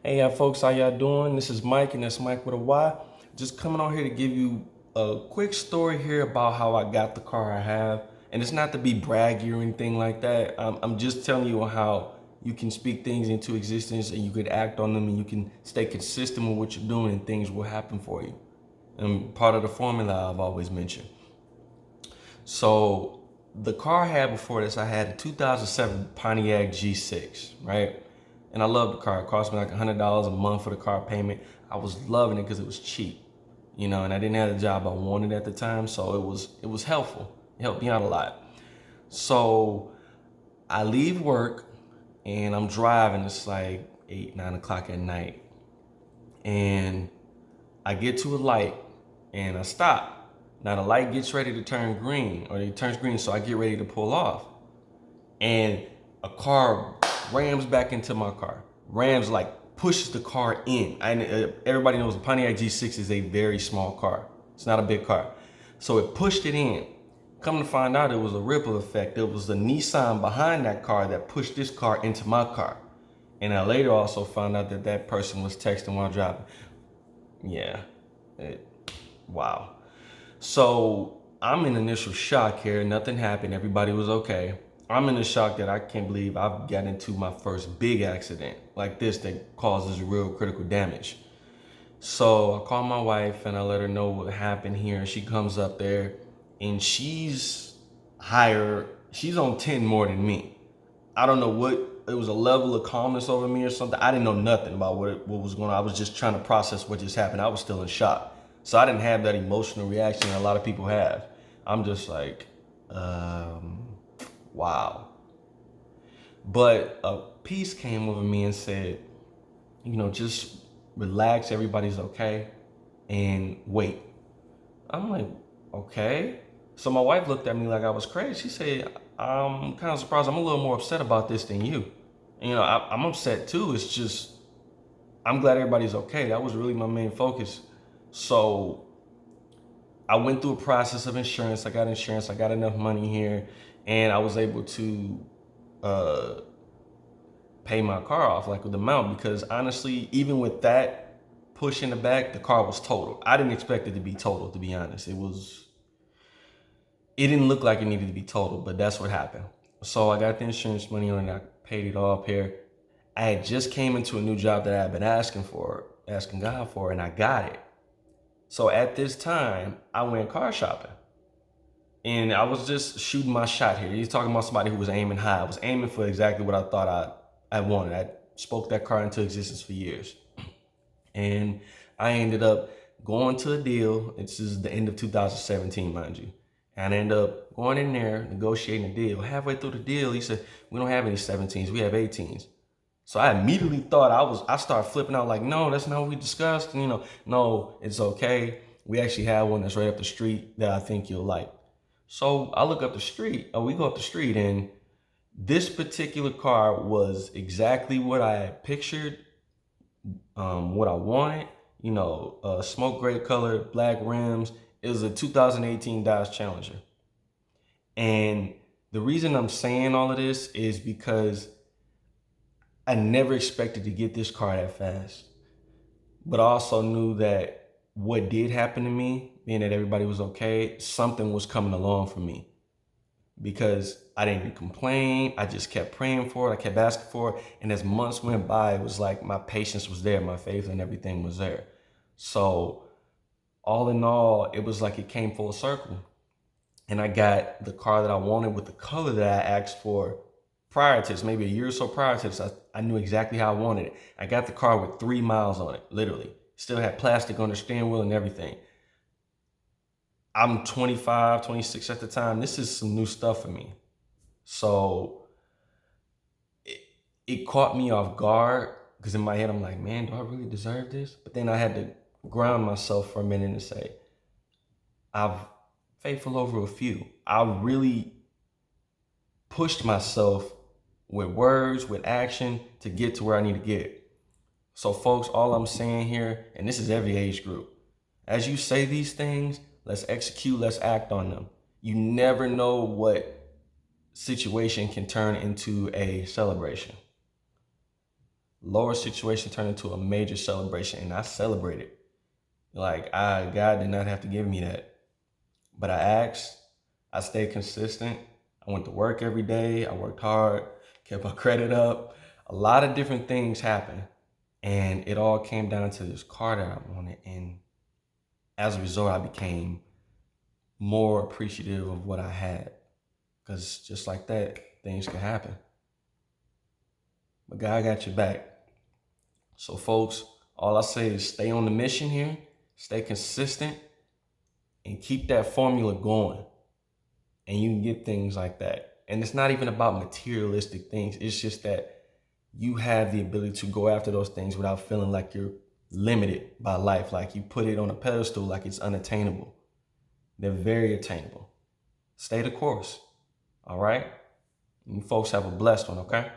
Hey, folks, how y'all doing? This is Mike, and that's Mike with a Y. Just coming on here to give you a quick story here about how I got the car I have. And it's not to be braggy or anything like that. I'm just telling you how you can speak things into existence and you could act on them and you can stay consistent with what you're doing and things will happen for you. And part of the formula I've always mentioned. So the car I had before this, I had a 2007 Pontiac G6, right? And I loved the car. It cost me like $100 a month for the car payment. I was loving it because it was cheap, and I didn't have the job I wanted at the time, so it was helpful. It helped me out a lot. So I leave work and I'm driving. It's like 8, 9 o'clock at night, and I get to a light and I stop. Now the light gets ready to turn green, or it turns green, so I get ready to pull off. And a car rams back into my car. Rams, like, pushes the car in. Everybody knows the Pontiac G6 is a very small car. It's not a big car. So it pushed it in. Come to find out, it was a ripple effect. It was the Nissan behind that car that pushed this car into my car. And I later also found out that that person was texting while driving. Yeah, wow. So I'm in initial shock here. Nothing happened. Everybody was okay. I'm in a shock that I can't believe I've gotten into my first big accident like this that causes real critical damage. So I call my wife and I let her know what happened here. She comes up there and she's higher. She's on 10 more than me. I don't know what, it was a level of calmness over me or something. I didn't know nothing about what was going on. I was just trying to process what just happened. I was still in shock. So I didn't have that emotional reaction that a lot of people have. I'm just like, wow. But a peace came over me and said, just relax, everybody's okay, and wait. I'm like, okay. So my wife looked at me like I was crazy. She said, I'm kind of surprised. I'm a little more upset about this than you. I'm upset too. It's just, I'm glad everybody's okay. That was really my main focus. So I went through a process of insurance. I got insurance. I got enough money here, and I was able to pay my car off, like, with the amount, because honestly, even with that push in the back, the car was totaled. I didn't expect it to be totaled, to be honest. It didn't look like it needed to be totaled, but that's what happened. So I got the insurance money on it. I paid it off here. I had just came into a new job that I had been asking God for, and I got it. So at this time, I went car shopping. And I was just shooting my shot here. He's talking about somebody who was aiming high. I was aiming for exactly what I thought I wanted. I spoke that car into existence for years. And I ended up going to a deal. This is the end of 2017, mind you. And I ended up going in there, negotiating a deal. Halfway through the deal, he said, we don't have any 17s, we have 18s. So I immediately thought I started flipping out like, no, that's not what we discussed. No, it's okay. We actually have one that's right up the street that I think you'll like. So I look up the street, we go up the street, and this particular car was exactly what I had pictured, what I wanted, smoke gray color, black rims. It was a 2018 Dodge Challenger. And the reason I'm saying all of this is because I never expected to get this car that fast. But I also knew that what did happen to me, being that everybody was okay, something was coming along for me. Because I didn't complain, I just kept praying for it, I kept asking for it. And as months went by, it was like my patience was there, my faith and everything was there. So all in all, it was like it came full circle. And I got the car that I wanted with the color that I asked for prior to this, maybe a year or so prior to this. I knew exactly how I wanted it. I got the car with 3 miles on it, literally. Still had plastic on the steering wheel and everything. I'm 25, 26 at the time. This is some new stuff for me. So it caught me off guard because in my head, I'm like, man, do I really deserve this? But then I had to ground myself for a minute and say, I've faithful over a few. I really pushed myself with words, with action to get to where I need to get. So folks, all I'm saying here, and this is every age group, as you say these things, let's execute, let's act on them. You never know what situation can turn into a celebration. lower situation turned into a major celebration, and I celebrated. Like, God did not have to give me that. But I asked, I stayed consistent. I went to work every day. I worked hard, kept my credit up. A lot of different things happened. And it all came down to this car that I wanted. And as a result, I became more appreciative of what I had. Because just like that, things can happen. But God got your back. So folks, all I say is stay on the mission here, stay consistent, and keep that formula going. And you can get things like that. And it's not even about materialistic things. It's just that you have the ability to go after those things without feeling like you're limited by life. Like you put it on a pedestal like it's unattainable. They're very attainable. Stay the course. All right? You folks have a blessed one, okay?